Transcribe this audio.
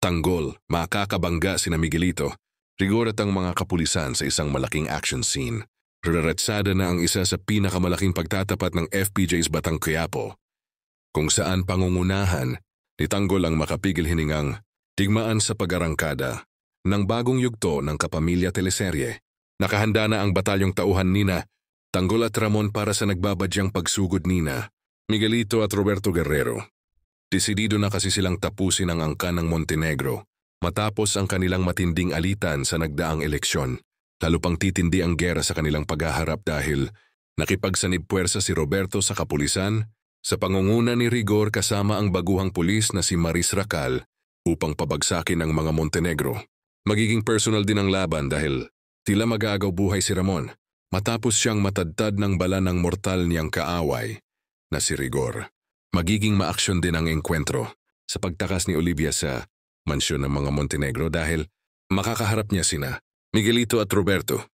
Tanggol, makakabangga sina Miguelito, Rigor at ang mga kapulisan sa isang malaking action scene. Raretsada na ang isa sa pinakamalaking pagtatapat ng FPJ's Batang Quiapo, kung saan pangungunahan ni Tanggol ang makapigil hiningang digmaan sa pag-arangkada ng bagong yugto ng Kapamilya teleserye. Nakahanda na ang batalyong tauhan nina Tanggol at Ramon para sa nagbabadyang pagsugod nina Miguelito at Roberto Guerrero. Desidido na kasi silang tapusin ang angkan ng Montenegro matapos ang kanilang matinding alitan sa nagdaang eleksyon. Lalo pang titindi ang gera sa kanilang paghaharap dahil nakipagsanib puwersa si Roberto sa kapulisan sa pangunguna ni Rigor kasama ang baguhang pulis na si Maris Racal upang pabagsakin ang mga Montenegro. Magiging personal din ang laban dahil tila mag-aagaw buhay si Ramon matapos siyang matadtad ng bala ng mortal niyang kaaway na si Rigor. Magiging maaksyon din ang engkwentro sa pagtakas ni Olivia sa mansyon ng mga Montenegro dahil makakaharap niya sina Miguelito at Roberto.